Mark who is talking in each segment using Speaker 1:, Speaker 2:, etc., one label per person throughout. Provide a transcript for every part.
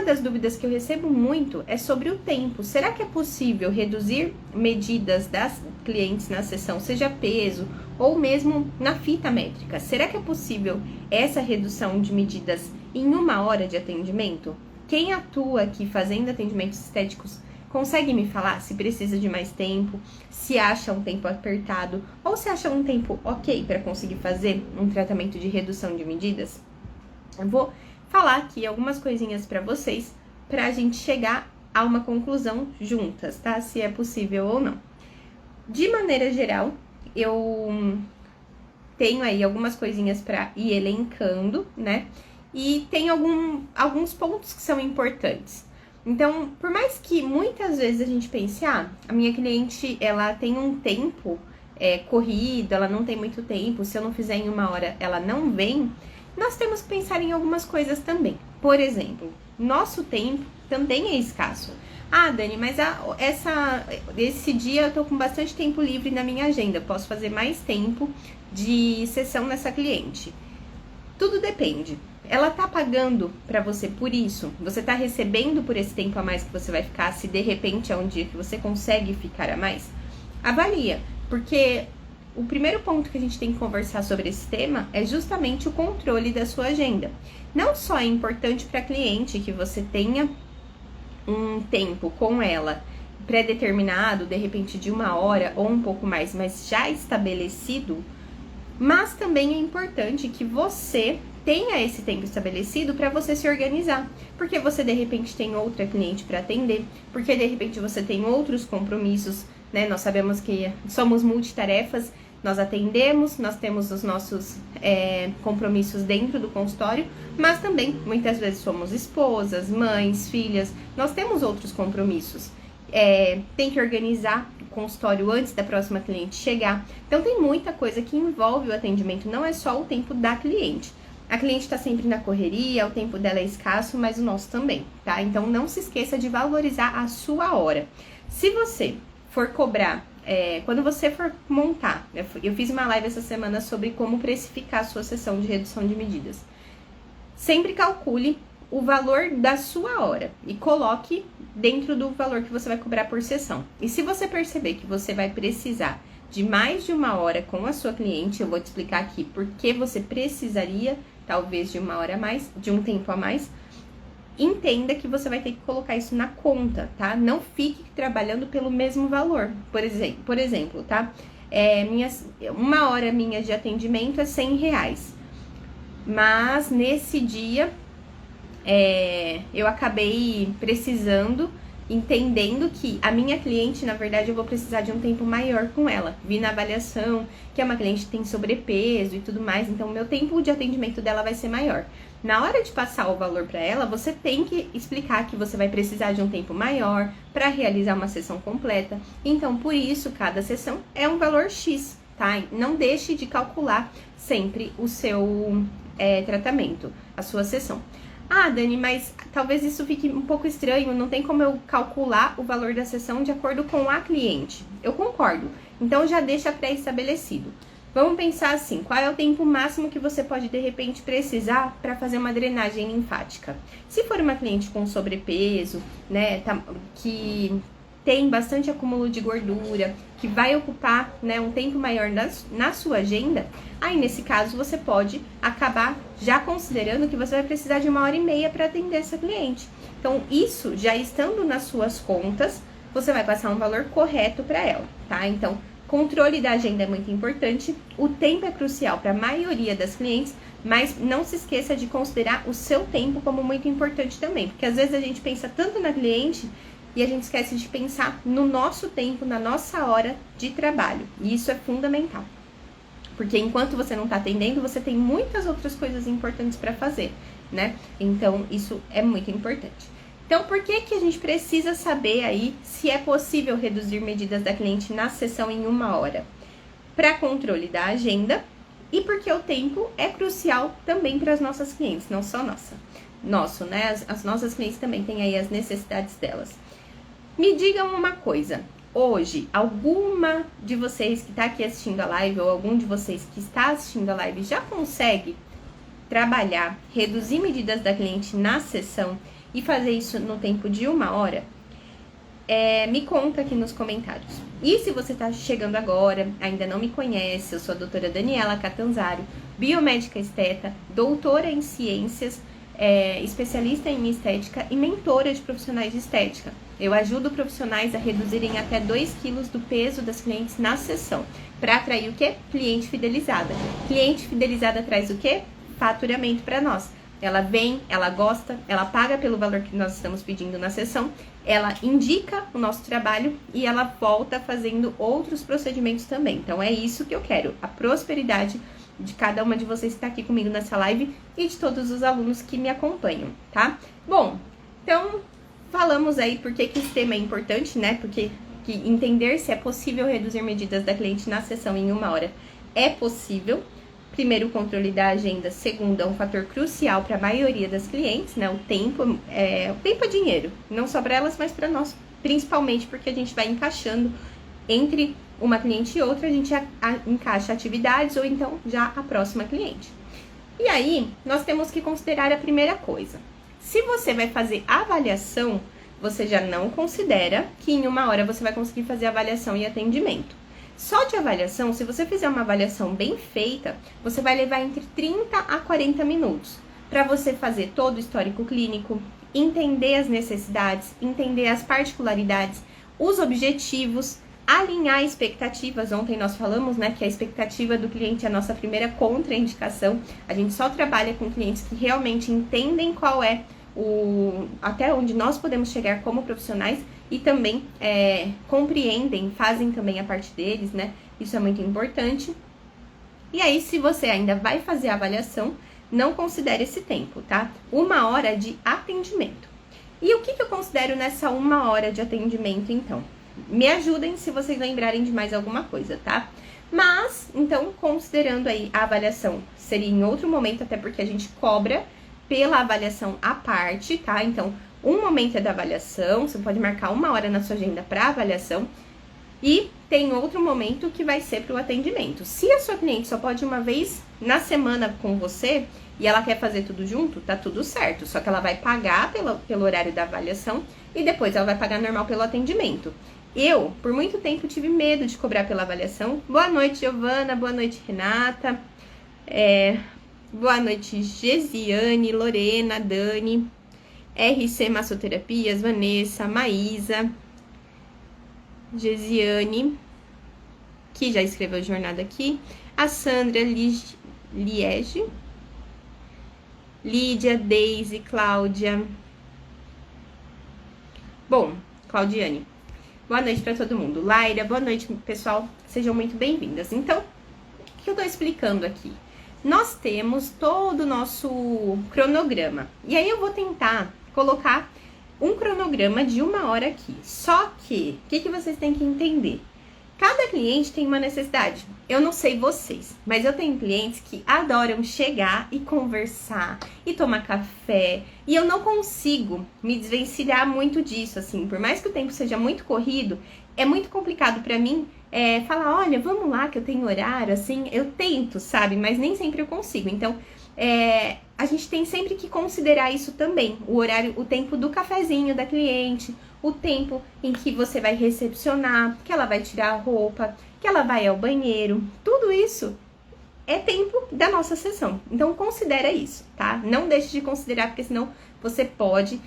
Speaker 1: das dúvidas que eu recebo muito é sobre o tempo. Será que é possível reduzir medidas das clientes na sessão, seja peso ou mesmo na fita métrica? Será que é possível essa redução de medidas em 1 hora de atendimento? Quem atua aqui fazendo atendimentos estéticos consegue me falar se precisa de mais tempo, se acha um tempo apertado ou se acha um tempo ok para conseguir fazer um tratamento de redução de medidas? Eu vou falar aqui algumas coisinhas para vocês, para a gente chegar a uma conclusão juntas, tá? Se é possível ou não. De maneira geral, eu tenho aí algumas coisinhas para ir elencando, né? E tem alguns pontos que são importantes. Então, por mais que muitas vezes a gente pense, a minha cliente, ela tem um tempo corrido, ela não tem muito tempo, se eu não fizer em 1 hora, ela não vem. Nós temos que pensar em algumas coisas também. Por exemplo, nosso tempo também é escasso. Dani, mas esse dia eu tô com bastante tempo livre na minha agenda, posso fazer mais tempo de sessão nessa cliente. Tudo depende. Ela tá pagando pra você por isso? Você tá recebendo por esse tempo a mais que você vai ficar, se de repente é um dia que você consegue ficar a mais? Avalia, porque o primeiro ponto que a gente tem que conversar sobre esse tema é justamente o controle da sua agenda. Não só é importante para a cliente que você tenha um tempo com ela pré-determinado, de repente de 1 hora ou um pouco mais, mas já estabelecido, mas também é importante que você tenha esse tempo estabelecido para você se organizar, porque você de repente tem outra cliente para atender, porque de repente você tem outros compromissos, né? Nós sabemos que somos multitarefas, nós atendemos, nós temos os nossos compromissos dentro do consultório, mas também muitas vezes somos esposas, mães, filhas, nós temos outros compromissos. Tem que organizar o consultório antes da próxima cliente chegar. Então tem muita coisa que envolve o atendimento, não é só o tempo da cliente. A cliente está sempre na correria, o tempo dela é escasso, mas o nosso também, tá? Então não se esqueça de valorizar a sua hora. Se você for cobrar, quando você for montar, eu fiz uma live essa semana sobre como precificar a sua sessão de redução de medidas. Sempre calcule o valor da sua hora e coloque dentro do valor que você vai cobrar por sessão. E se você perceber que você vai precisar de mais de 1 hora com a sua cliente, eu vou te explicar aqui por que você precisaria, talvez, de 1 hora a mais, de um tempo a mais. Entenda que você vai ter que colocar isso na conta, tá? Não fique trabalhando pelo mesmo valor. Por exemplo, tá? 1 hora minha de atendimento é R$100. Mas nesse dia eu acabei precisando, entendendo que a minha cliente, na verdade, eu vou precisar de um tempo maior com ela. Vi na avaliação que é uma cliente que tem sobrepeso e tudo mais, então o meu tempo de atendimento dela vai ser maior. Na hora de passar o valor para ela, você tem que explicar que você vai precisar de um tempo maior para realizar uma sessão completa. Então, por isso, cada sessão é um valor X, tá? Não deixe de calcular sempre o seu tratamento, a sua sessão. Dani, mas talvez isso fique um pouco estranho, não tem como eu calcular o valor da sessão de acordo com a cliente. Eu concordo, então já deixa pré-estabelecido. Vamos pensar assim, qual é o tempo máximo que você pode, de repente, precisar para fazer uma drenagem linfática? Se for uma cliente com sobrepeso, né, que tem bastante acúmulo de gordura, que vai ocupar, né, um tempo maior na sua agenda, aí nesse caso você pode acabar já considerando que você vai precisar de 1 hora e meia para atender essa cliente. Então, isso já estando nas suas contas, você vai passar um valor correto para ela, tá? Então, controle da agenda é muito importante, o tempo é crucial para a maioria das clientes, mas não se esqueça de considerar o seu tempo como muito importante também, porque às vezes a gente pensa tanto na cliente e a gente esquece de pensar no nosso tempo, na nossa hora de trabalho, e isso é fundamental, porque enquanto você não está atendendo, você tem muitas outras coisas importantes para fazer, né? Então, isso é muito importante. Então, por que a gente precisa saber aí se é possível reduzir medidas da cliente na sessão em 1 hora? Para controle da agenda e porque o tempo é crucial também para as nossas clientes, não só nosso, né? As nossas clientes também têm aí as necessidades delas. Me digam uma coisa, hoje, alguma de vocês que está aqui assistindo a live ou algum de vocês que está assistindo a live já consegue trabalhar, reduzir medidas da cliente na sessão e fazer isso no tempo de 1 hora? Me conta aqui nos comentários. E se você está chegando agora, ainda não me conhece, eu sou a doutora Daniela Catanzaro, biomédica esteta, doutora em ciências, especialista em estética e mentora de profissionais de estética. Eu ajudo profissionais a reduzirem até 2 quilos do peso das clientes na sessão, para atrair o quê? Cliente fidelizada. Cliente fidelizada traz o quê? Faturamento para nós. Ela vem, ela gosta, ela paga pelo valor que nós estamos pedindo na sessão, ela indica o nosso trabalho e ela volta fazendo outros procedimentos também. Então é isso que eu quero, a prosperidade de cada uma de vocês que está aqui comigo nessa live e de todos os alunos que me acompanham, tá? Bom, então falamos aí por que esse tema é importante, né? Porque entender se é possível reduzir medidas da cliente na sessão em 1 hora é possível. Primeiro, o controle da agenda. Segundo, é um fator crucial para a maioria das clientes, né? O tempo é dinheiro, não só para elas, mas para nós, principalmente porque a gente vai encaixando entre uma cliente e outra, a gente encaixa atividades ou então já a próxima cliente. E aí, nós temos que considerar a primeira coisa. Se você vai fazer avaliação, você já não considera que em 1 hora você vai conseguir fazer avaliação e atendimento. Só de avaliação, se você fizer uma avaliação bem feita, você vai levar entre 30 a 40 minutos para você fazer todo o histórico clínico, entender as necessidades, entender as particularidades, os objetivos, alinhar expectativas. Ontem nós falamos, né, que a expectativa do cliente é a nossa primeira contraindicação. A gente só trabalha com clientes que realmente entendem qual é até onde nós podemos chegar como profissionais e também compreendem, fazem também a parte deles, né? Isso é muito importante. E aí, se você ainda vai fazer a avaliação, não considere esse tempo, tá? 1 hora de atendimento. E o que eu considero nessa 1 hora de atendimento, então? Me ajudem se vocês lembrarem de mais alguma coisa, tá? Mas, então, considerando aí a avaliação, seria em outro momento, até porque a gente cobra pela avaliação à parte, tá? Então, um momento é da avaliação, você pode marcar 1 hora na sua agenda para avaliação, e tem outro momento que vai ser para o atendimento. Se a sua cliente só pode ir uma vez na semana com você e ela quer fazer tudo junto, tá tudo certo, só que ela vai pagar pelo horário da avaliação e depois ela vai pagar normal pelo atendimento. Eu, por muito tempo, tive medo de cobrar pela avaliação. Boa noite, Giovana, boa noite, Renata, boa noite, Gesiane, Lorena, Dani, RC Massoterapias, Vanessa, Maísa, Gesiane, que já escreveu jornada aqui, a Sandra, Liege, Lídia, Deise, Cláudia. Bom, Claudiane, boa noite para todo mundo. Laira, boa noite, pessoal, sejam muito bem-vindas. Então, o que eu tô explicando aqui? Nós temos todo o nosso cronograma. E aí eu vou tentar colocar um cronograma de 1 hora aqui. Só que, o que vocês têm que entender? Cada cliente tem uma necessidade. Eu não sei vocês, mas eu tenho clientes que adoram chegar e conversar e tomar café. E eu não consigo me desvencilhar muito disso, assim. Por mais que o tempo seja muito corrido, é muito complicado pra mim falar, olha, vamos lá que eu tenho horário, assim. Eu tento, sabe? Mas nem sempre eu consigo. Então, a gente tem sempre que considerar isso também. O horário, o tempo do cafezinho da cliente, o tempo em que você vai recepcionar, que ela vai tirar a roupa, que ela vai ao banheiro. Tudo isso é tempo da nossa sessão. Então, considera isso, tá? Não deixe de considerar, porque senão você pode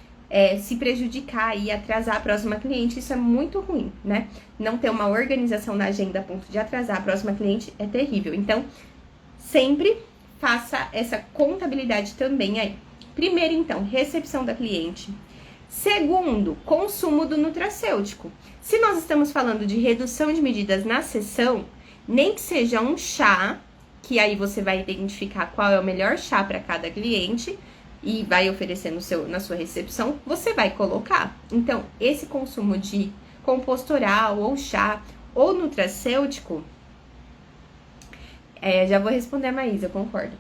Speaker 1: se prejudicar e atrasar a próxima cliente. Isso é muito ruim, né? Não ter uma organização na agenda a ponto de atrasar a próxima cliente é terrível. Então, sempre faça essa contabilidade também aí. Primeiro, então, recepção da cliente. Segundo, consumo do nutracêutico. Se nós estamos falando de redução de medidas na sessão, nem que seja um chá, que aí você vai identificar qual é o melhor chá para cada cliente e vai oferecer na sua recepção, você vai colocar. Então, esse consumo de composto oral ou chá ou nutracêutico, já vou responder a Maísa, eu concordo.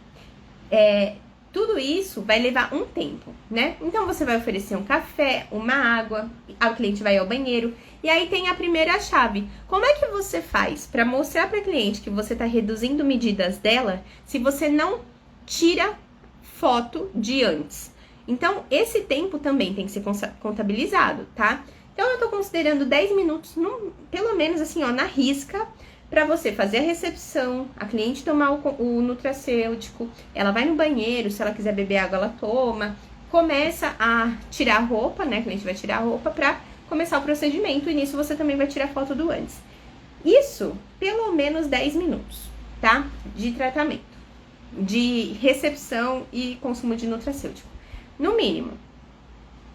Speaker 1: Tudo isso vai levar um tempo, né? Então, você vai oferecer um café, uma água, o cliente vai ao banheiro. E aí tem a primeira chave. Como é que você faz para mostrar para a cliente que você está reduzindo medidas dela se você não tira foto de antes? Então, esse tempo também tem que ser contabilizado, tá? Então, eu tô considerando 10 minutos, pelo menos assim, ó, na risca, para você fazer a recepção, a cliente tomar o nutracêutico, ela vai no banheiro, se ela quiser beber água, ela toma, começa a tirar a roupa, né? A cliente vai tirar a roupa para começar o procedimento, e nisso você também vai tirar foto do antes. Isso, pelo menos 10 minutos, tá? De tratamento, de recepção e consumo de nutracêutico, no mínimo.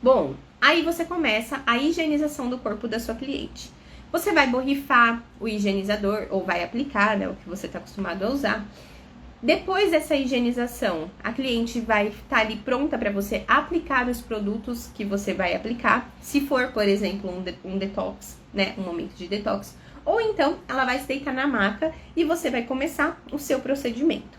Speaker 1: Bom, aí você começa a higienização do corpo da sua cliente. Você vai borrifar o higienizador, ou vai aplicar, né, o que você está acostumado a usar. Depois dessa higienização, a cliente vai estar ali pronta para você aplicar os produtos que você vai aplicar. Se for, por exemplo, um detox, né, um momento de detox. Ou então, ela vai se deitar na maca e você vai começar o seu procedimento.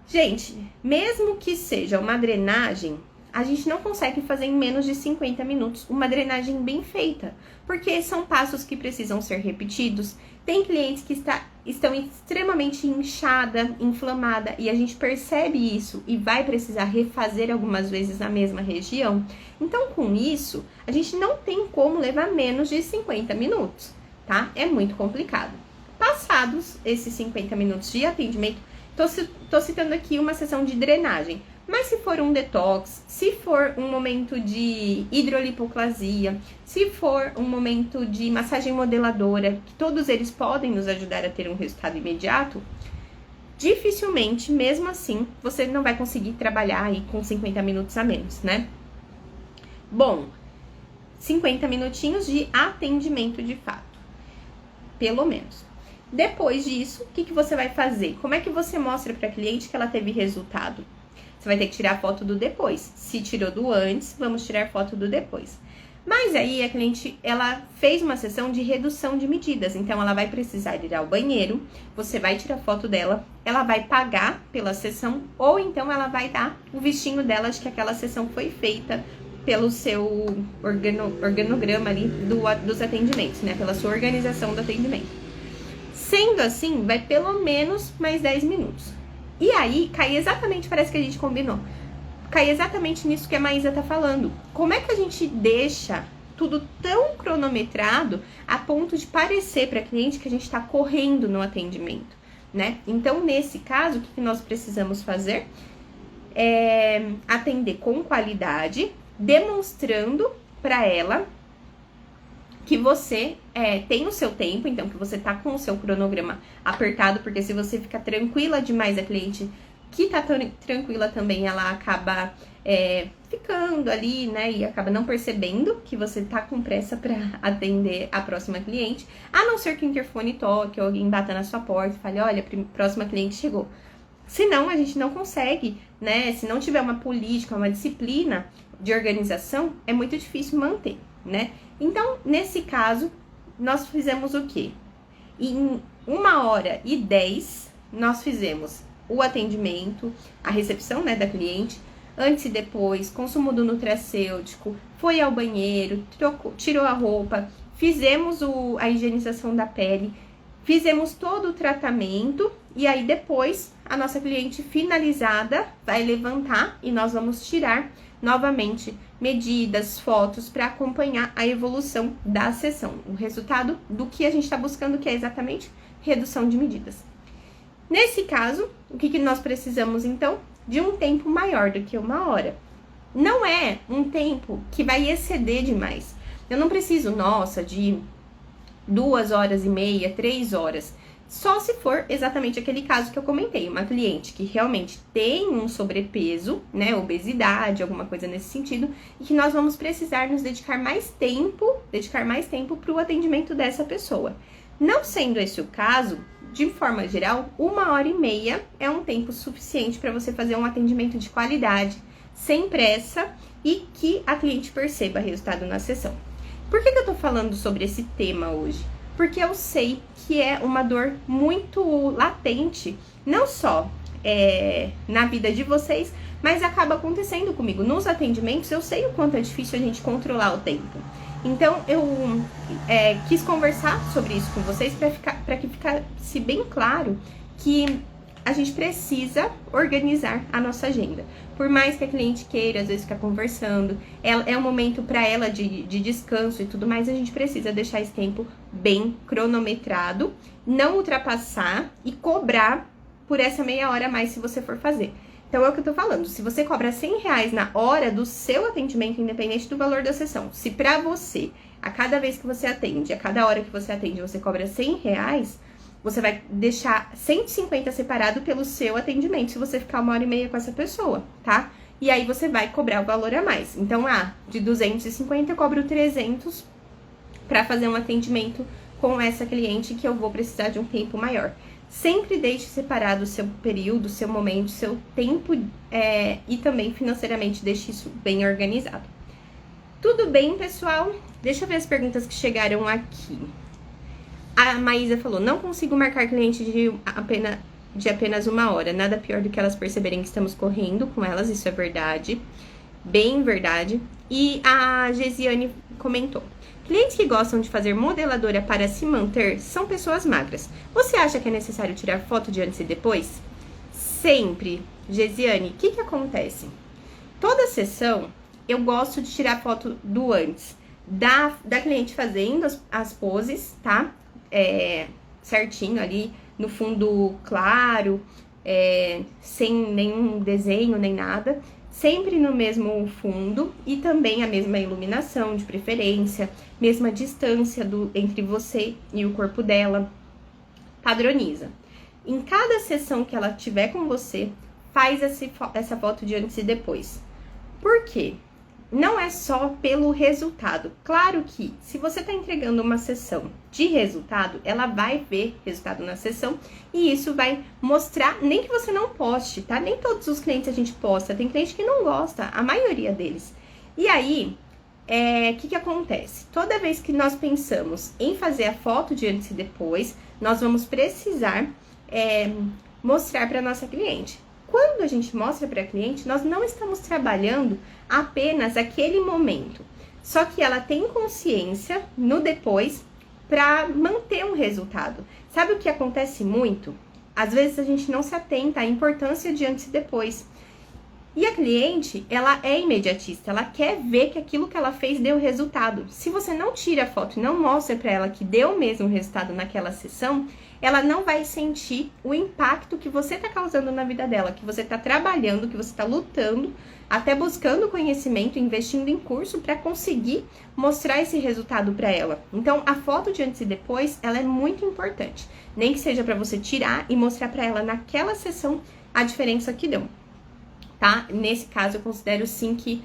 Speaker 1: Gente, mesmo que seja uma drenagem, a gente não consegue fazer em menos de 50 minutos uma drenagem bem feita, porque são passos que precisam ser repetidos. Tem clientes que estão extremamente inchada, inflamada, e a gente percebe isso e vai precisar refazer algumas vezes na mesma região. Então, com isso, a gente não tem como levar menos de 50 minutos, tá? É muito complicado. Passados esses 50 minutos de atendimento, tô citando aqui uma sessão de drenagem. Mas se for um detox, se for um momento de hidrolipoclasia, se for um momento de massagem modeladora, que todos eles podem nos ajudar a ter um resultado imediato, dificilmente, mesmo assim, você não vai conseguir trabalhar aí com 50 minutos a menos, né? Bom, 50 minutinhos de atendimento de fato, pelo menos. Depois disso, o que você vai fazer? Como é que você mostra para a cliente que ela teve resultado? Você vai ter que tirar foto do depois. Se tirou do antes, vamos tirar foto do depois. Mas aí a cliente, ela fez uma sessão de redução de medidas. Então, ela vai precisar ir ao banheiro, você vai tirar foto dela, ela vai pagar pela sessão, ou então ela vai dar o vistinho dela de que aquela sessão foi feita pelo seu organograma ali dos atendimentos, né? Pela sua organização do atendimento. Sendo assim, vai pelo menos mais 10 minutos. E aí, cai exatamente, parece que a gente combinou, cai exatamente nisso que a Maísa tá falando. Como é que a gente deixa tudo tão cronometrado a ponto de parecer para a cliente que a gente tá correndo no atendimento, né? Então, nesse caso, o que nós precisamos fazer é atender com qualidade, demonstrando para ela que você tem o seu tempo, então que você tá com o seu cronograma apertado, porque se você ficar tranquila demais, a cliente que tá tranquila também, ela acaba ficando ali, né, e acaba não percebendo que você tá com pressa para atender a próxima cliente, a não ser que o interfone toque, ou alguém bata na sua porta e fale, olha, a próxima cliente chegou. Senão, a gente não consegue, né, se não tiver uma política, uma disciplina de organização, é muito difícil manter, né? Então, nesse caso, nós fizemos o quê? Em 1h10, nós fizemos o atendimento, a recepção, né, da cliente, antes e depois, consumo do nutracêutico, foi ao banheiro, tirou a roupa, fizemos a higienização da pele, fizemos todo o tratamento, e aí depois, a nossa cliente finalizada vai levantar e nós vamos tirar novamente medidas, fotos para acompanhar a evolução da sessão, o resultado do que a gente está buscando, que é exatamente redução de medidas. Nesse caso, o que nós precisamos então? De um tempo maior do que 1h. Não é um tempo que vai exceder demais. Eu não preciso, nossa, de 2h30, 3 horas. Só se for exatamente aquele caso que eu comentei, uma cliente que realmente tem um sobrepeso, né, obesidade, alguma coisa nesse sentido, e que nós vamos precisar nos dedicar mais tempo para o atendimento dessa pessoa. Não sendo esse o caso, de forma geral, 1h30 é um tempo suficiente para você fazer um atendimento de qualidade, sem pressa, e que a cliente perceba resultado na sessão. Por que eu tô falando sobre esse tema hoje? Porque eu sei que é uma dor muito latente, não só na vida de vocês, mas acaba acontecendo comigo. Nos atendimentos, eu sei o quanto é difícil a gente controlar o tempo. Então, eu quis conversar sobre isso com vocês para que ficasse bem claro que a gente precisa organizar a nossa agenda. Por mais que a cliente queira, às vezes, ficar conversando, é um momento para ela de descanso e tudo mais, a gente precisa deixar esse tempo bem cronometrado, não ultrapassar e cobrar por essa meia hora a mais se você for fazer. Então, é o que eu tô falando. Se você cobra R$100 na hora do seu atendimento, independente do valor da sessão, se pra você, a cada vez que você atende, a cada hora que você atende, você cobra R$100, você vai deixar 150 separado pelo seu atendimento, se você ficar 1h30 com essa pessoa, tá? E aí, você vai cobrar o valor a mais. Então, de 250, eu cobro 300 pra fazer um atendimento com essa cliente que eu vou precisar de um tempo maior. Sempre deixe separado o seu período, seu momento, seu tempo e também financeiramente deixe isso bem organizado. Tudo bem, pessoal? Deixa eu ver as perguntas que chegaram aqui. A Maísa falou, não consigo marcar cliente de apenas 1 hora. Nada pior do que elas perceberem que estamos correndo com elas, isso é verdade. Bem verdade. E a Gesiane comentou. Clientes que gostam de fazer modeladora para se manter são pessoas magras. Você acha que é necessário tirar foto de antes e depois? Sempre. Gesiane, o que acontece? Toda sessão, eu gosto de tirar foto do antes. Da cliente fazendo as poses, tá? Certinho ali, no fundo claro, sem nenhum desenho, nem nada. Sempre no mesmo fundo e também a mesma iluminação, de preferência, mesma distância entre você e o corpo dela. Padroniza. Em cada sessão que ela tiver com você, faz essa foto de antes e depois. Por quê? Não é só pelo resultado. Claro que, se você está entregando uma sessão de resultado, ela vai ver resultado na sessão e isso vai mostrar, nem que você não poste, tá? Nem todos os clientes a gente posta, tem cliente que não gosta, a maioria deles. E aí, o que acontece? Toda vez que nós pensamos em fazer a foto de antes e depois, nós vamos precisar mostrar para nossa cliente. Quando a gente mostra para a cliente, nós não estamos trabalhando apenas aquele momento. Só que ela tem consciência no depois para manter um resultado. Sabe o que acontece muito? Às vezes a gente não se atenta à importância de antes e depois. E a cliente, ela é imediatista, ela quer ver que aquilo que ela fez deu resultado. Se você não tira a foto e não mostra para ela que deu mesmo resultado naquela sessão, ela não vai sentir o impacto que você está causando na vida dela, que você está trabalhando, que você está lutando, até buscando conhecimento, investindo em curso para conseguir mostrar esse resultado para ela. Então, a foto de antes e depois, ela é muito importante. Nem que seja para você tirar e mostrar para ela naquela sessão a diferença que deu. Tá? Nesse caso, eu considero sim que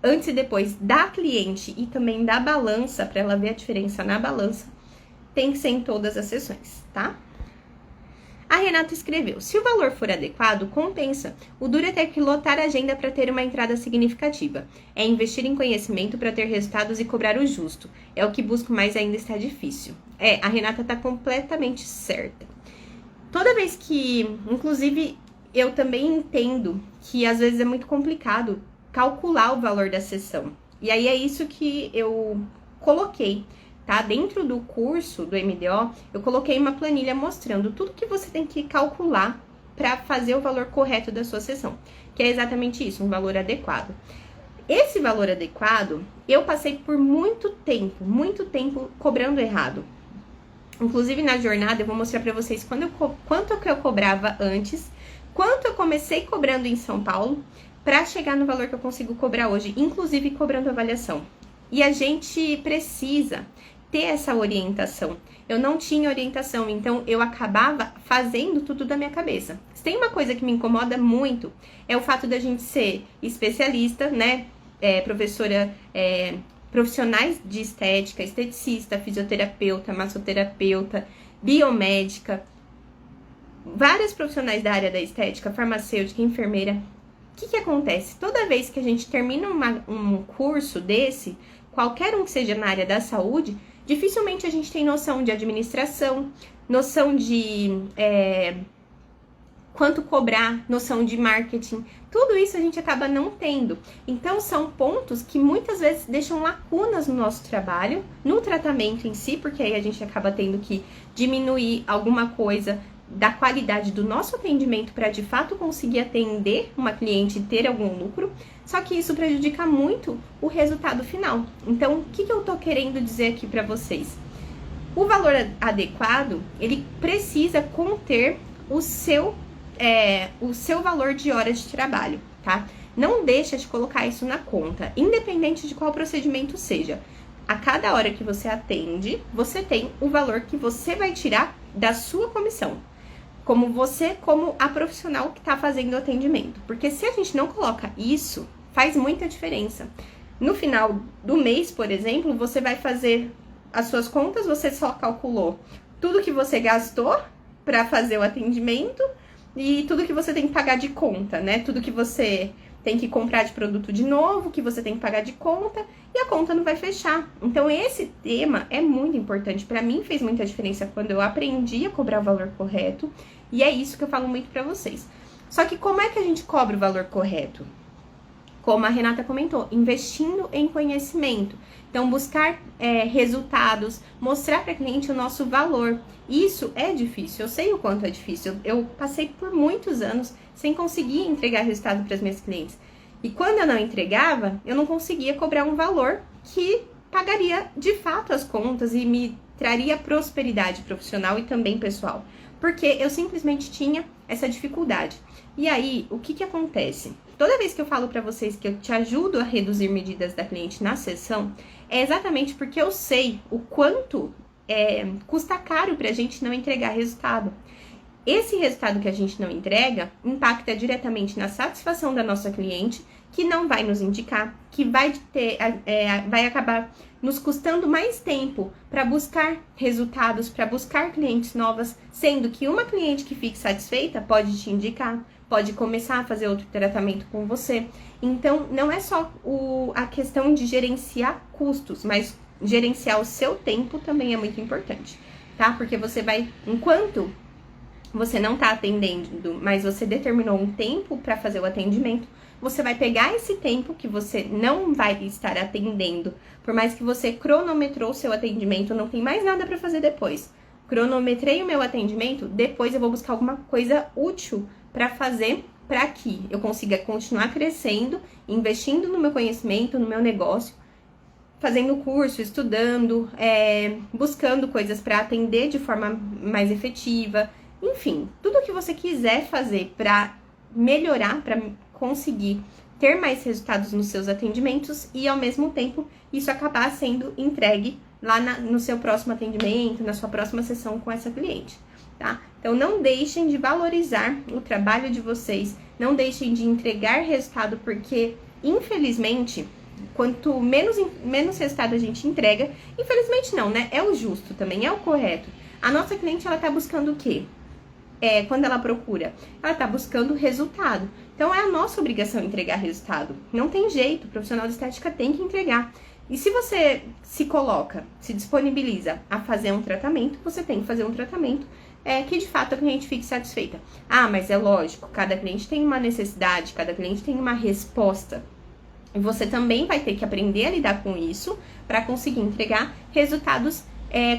Speaker 1: antes e depois da cliente e também da balança, para ela ver a diferença na balança, tem que ser em todas as sessões, tá? A Renata escreveu, se o valor for adequado, compensa. O duro é ter que lotar a agenda para ter uma entrada significativa. É investir em conhecimento para ter resultados e cobrar o justo. É o que busco, mas ainda está difícil. A Renata tá completamente certa. Toda vez que, inclusive, eu também entendo que às vezes é muito complicado calcular o valor da sessão. E aí é isso que eu coloquei, tá? Dentro do curso do MDO, eu coloquei uma planilha mostrando tudo que você tem que calcular para fazer o valor correto da sua sessão, que é exatamente isso, um valor adequado. Esse valor adequado, eu passei por muito tempo cobrando errado. Inclusive na jornada eu vou mostrar para vocês quanto que eu cobrava antes, quanto eu comecei cobrando em São Paulo, para chegar no valor que eu consigo cobrar hoje, inclusive cobrando avaliação. E a gente precisa ter essa orientação. Eu não tinha orientação, então eu acabava fazendo tudo da minha cabeça. Se tem uma coisa que me incomoda muito, é o fato da gente ser especialista, né? Professora, profissionais de estética, esteticista, fisioterapeuta, massoterapeuta, biomédica, vários profissionais da área da estética, farmacêutica, enfermeira. O que acontece? Toda vez que a gente termina um curso desse, qualquer um que seja na área da saúde, dificilmente a gente tem noção de administração, noção de quanto cobrar, noção de marketing. Tudo isso a gente acaba não tendo. Então, são pontos que muitas vezes deixam lacunas no nosso trabalho, no tratamento em si, porque aí a gente acaba tendo que diminuir alguma coisa da qualidade do nosso atendimento para de fato conseguir atender uma cliente e ter algum lucro, só que isso prejudica muito o resultado final. Então, o que eu tô querendo dizer aqui para vocês? O valor adequado, ele precisa conter o seu valor de horas de trabalho, tá? Não deixa de colocar isso na conta, independente de qual procedimento seja. A cada hora que você atende, você tem o valor que você vai tirar da sua comissão. Como a profissional que está fazendo o atendimento. Porque se a gente não coloca isso, faz muita diferença. No final do mês, por exemplo, você vai fazer as suas contas, você só calculou tudo que você gastou para fazer o atendimento e tudo que você tem que pagar de conta, né? Tudo que você tem que comprar de produto de novo, que você tem que pagar de conta, e a conta não vai fechar. Então, esse tema é muito importante. Para mim, fez muita diferença quando eu aprendi a cobrar o valor correto, e é isso que eu falo muito para vocês. Só que como é que a gente cobra o valor correto? Como a Renata comentou, investindo em conhecimento. Então, buscar resultados, mostrar para o cliente o nosso valor. Isso é difícil, eu sei o quanto é difícil. Eu passei por muitos anos sem conseguir entregar resultado para as minhas clientes. E quando eu não entregava, eu não conseguia cobrar um valor que pagaria de fato as contas e me traria prosperidade profissional e também pessoal. Porque eu simplesmente tinha essa dificuldade. E aí, o que acontece? Toda vez que eu falo para vocês que eu te ajudo a reduzir medidas da cliente na sessão, é exatamente porque eu sei o quanto custa caro para a gente não entregar resultado. Esse resultado que a gente não entrega impacta diretamente na satisfação da nossa cliente, que não vai nos indicar, que vai acabar nos custando mais tempo para buscar resultados, para buscar clientes novas, sendo que uma cliente que fique satisfeita pode te indicar, pode começar a fazer outro tratamento com você. Então, não é só a questão de gerenciar custos, mas gerenciar o seu tempo também é muito importante, tá? Porque você vai, enquanto você não tá atendendo, mas você determinou um tempo para fazer o atendimento, você vai pegar esse tempo que você não vai estar atendendo, por mais que você cronometrou o seu atendimento, não tem mais nada para fazer depois. Cronometrei o meu atendimento, depois eu vou buscar alguma coisa útil para fazer, para que eu consiga continuar crescendo, investindo no meu conhecimento, no meu negócio, fazendo curso, estudando, buscando coisas para atender de forma mais efetiva. Enfim, tudo que você quiser fazer para melhorar, para conseguir ter mais resultados nos seus atendimentos e, ao mesmo tempo, isso acabar sendo entregue lá no seu próximo atendimento, na sua próxima sessão com essa cliente, tá? Então, não deixem de valorizar o trabalho de vocês, não deixem de entregar resultado, porque, infelizmente, quanto menos resultado a gente entrega, infelizmente não, né? É o justo também, é o correto. A nossa cliente, ela tá buscando o quê? Quando ela procura, ela tá buscando resultado. Então, é a nossa obrigação entregar resultado. Não tem jeito, o profissional de estética tem que entregar. E se você se coloca, se disponibiliza a fazer um tratamento, você tem que fazer um tratamento que de fato a cliente fique satisfeita. Ah, mas é lógico, cada cliente tem uma necessidade, cada cliente tem uma resposta. E você também vai ter que aprender a lidar com isso para conseguir entregar resultados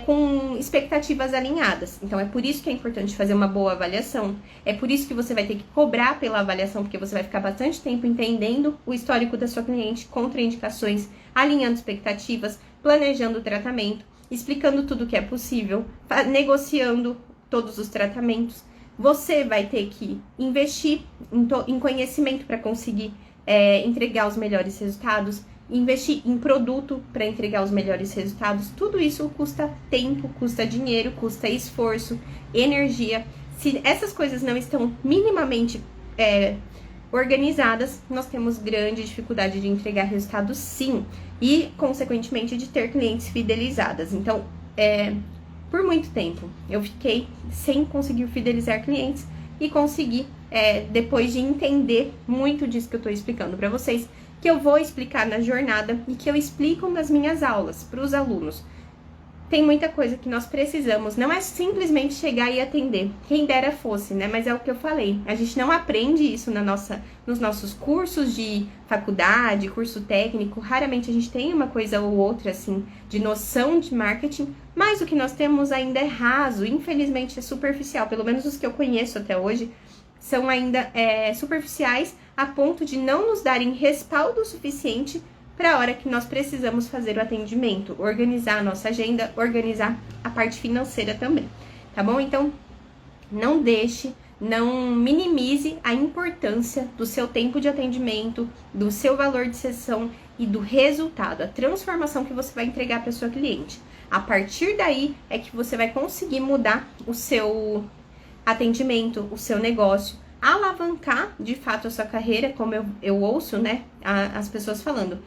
Speaker 1: com expectativas alinhadas. Então, é por isso que é importante fazer uma boa avaliação. É por isso que você vai ter que cobrar pela avaliação, porque você vai ficar bastante tempo entendendo o histórico da sua cliente, contraindicações, alinhando expectativas, planejando o tratamento, explicando tudo o que é possível, negociando todos os tratamentos. Você vai ter que investir em conhecimento para conseguir entregar os melhores resultados, investir em produto para entregar os melhores resultados. Tudo isso custa tempo, custa dinheiro, custa esforço, energia. Se essas coisas não estão minimamente organizadas, nós temos grande dificuldade de entregar resultados, sim, e consequentemente de ter clientes fidelizadas. Então, por muito tempo eu fiquei sem conseguir fidelizar clientes e consegui, depois de entender muito disso que eu estou explicando para vocês, que eu vou explicar na jornada e que eu explico nas minhas aulas para os alunos. tem muita coisa que nós precisamos, não é simplesmente chegar e atender, quem dera fosse, né? Mas é o que eu falei, a gente não aprende isso nos nossos cursos de faculdade, curso técnico, raramente a gente tem uma coisa ou outra, assim, de noção de marketing, mas o que nós temos ainda é raso, infelizmente é superficial, pelo menos os que eu conheço até hoje, são ainda superficiais a ponto de não nos darem respaldo suficiente para a hora que nós precisamos fazer o atendimento, organizar a nossa agenda, organizar a parte financeira também, tá bom? Então, não deixe, não minimize a importância do seu tempo de atendimento, do seu valor de sessão e do resultado, a transformação que você vai entregar para sua cliente. A partir daí é que você vai conseguir mudar o seu atendimento, o seu negócio, alavancar de fato a sua carreira, como eu ouço, né, as pessoas falando.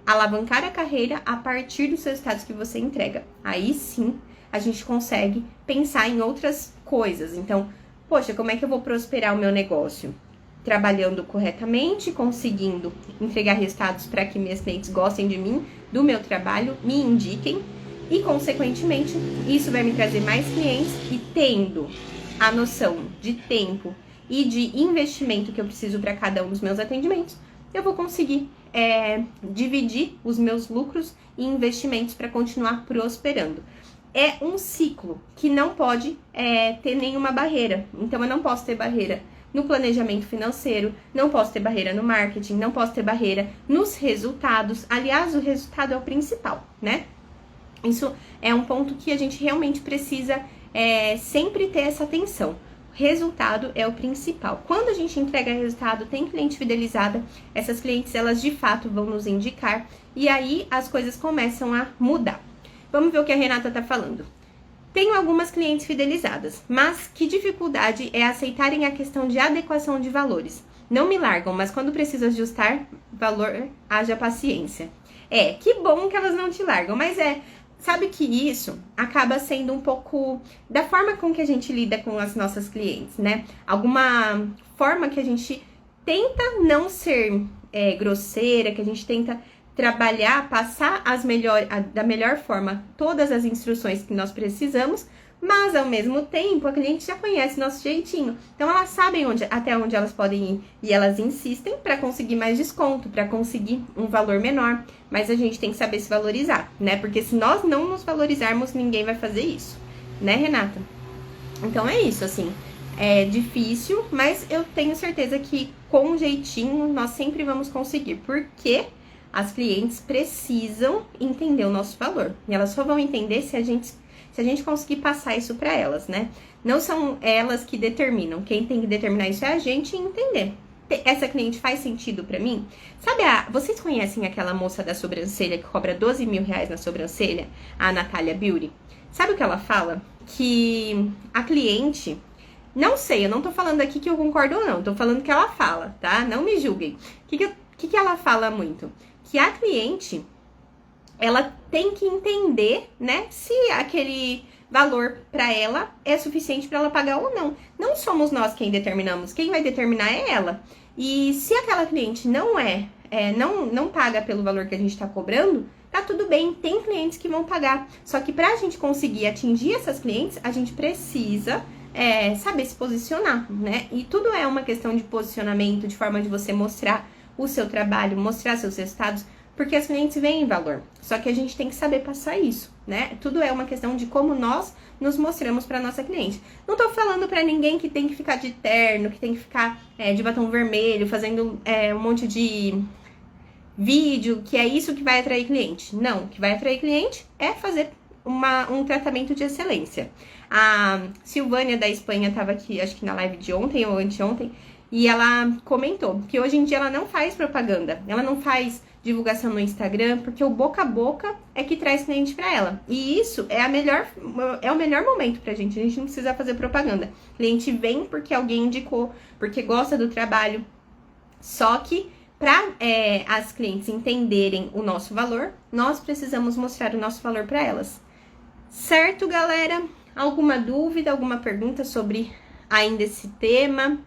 Speaker 1: Alavancar a carreira a partir dos resultados que você entrega. Aí sim, a gente consegue pensar em outras coisas. Então, poxa, como é que eu vou prosperar o meu negócio? Trabalhando corretamente, conseguindo entregar resultados para que meus clientes gostem de mim, do meu trabalho, me indiquem. E, consequentemente, isso vai me trazer mais clientes e tendo a noção de tempo e de investimento que eu preciso para cada um dos meus atendimentos, eu vou conseguir dividir os meus lucros e investimentos para continuar prosperando. É um ciclo que não pode ter nenhuma barreira. Então, eu não posso ter barreira no planejamento financeiro, não posso ter barreira no marketing, não posso ter barreira nos resultados. Aliás, o resultado é o principal, né? Isso é um ponto que a gente realmente precisa sempre ter essa atenção. Resultado é o principal. Quando a gente entrega resultado, tem cliente fidelizada, essas clientes, elas de fato vão nos indicar e aí as coisas começam a mudar. Vamos ver o que a Renata tá falando. Tenho algumas clientes fidelizadas, mas que dificuldade é aceitarem a questão de adequação de valores. Não me largam, mas quando preciso ajustar valor, haja paciência. Que bom que elas não te largam, mas sabe que isso acaba sendo um pouco da forma com que a gente lida com as nossas clientes, né? Alguma forma que a gente tenta não ser grosseira, que a gente tenta trabalhar, passar da melhor forma todas as instruções que nós precisamos, mas ao mesmo tempo a cliente já conhece nosso jeitinho. Então elas sabem até onde elas podem ir e elas insistem para conseguir mais desconto, para conseguir um valor menor. Mas a gente tem que saber se valorizar, né? Porque se nós não nos valorizarmos, ninguém vai fazer isso, né, Renata? Então é isso, assim, é difícil, mas eu tenho certeza que com um jeitinho nós sempre vamos conseguir, porque as clientes precisam entender o nosso valor. E elas só vão entender se a gente conseguir passar isso para elas, né? Não são elas que determinam. Quem tem que determinar isso é a gente entender. Essa cliente faz sentido para mim? Sabe, vocês conhecem aquela moça da sobrancelha que cobra 12 mil reais na sobrancelha? A Natália Beauty. Sabe o que ela fala? Que a cliente... Não sei, eu não tô falando aqui que eu concordo ou não. Tô falando que ela fala, tá? Não me julguem. O que ela fala muito? Que a cliente... ela tem que entender, né, se aquele valor para ela é suficiente para ela pagar ou não. Não somos nós quem determinamos, quem vai determinar é ela. E se aquela cliente não paga pelo valor que a gente está cobrando, tá tudo bem, tem clientes que vão pagar. Só que para a gente conseguir atingir essas clientes, a gente precisa saber se posicionar, né? E tudo é uma questão de posicionamento, de forma de você mostrar o seu trabalho, mostrar seus resultados, porque as clientes veem valor. Só que a gente tem que saber passar isso, né? Tudo é uma questão de como nós nos mostramos para nossa cliente. Não tô falando para ninguém que tem que ficar de terno, que tem que ficar de batom vermelho, fazendo um monte de vídeo, que é isso que vai atrair cliente. Não, o que vai atrair cliente é fazer um tratamento de excelência. A Silvânia da Espanha estava aqui, acho que na live de ontem ou anteontem, e ela comentou que hoje em dia ela não faz propaganda, ela não faz divulgação no Instagram, porque o boca a boca é que traz cliente para ela. E isso é o melhor momento pra gente. A gente não precisa fazer propaganda. O cliente vem porque alguém indicou, porque gosta do trabalho. Só que para as clientes entenderem o nosso valor, nós precisamos mostrar o nosso valor para elas. Certo, galera? Alguma dúvida, alguma pergunta sobre ainda esse tema?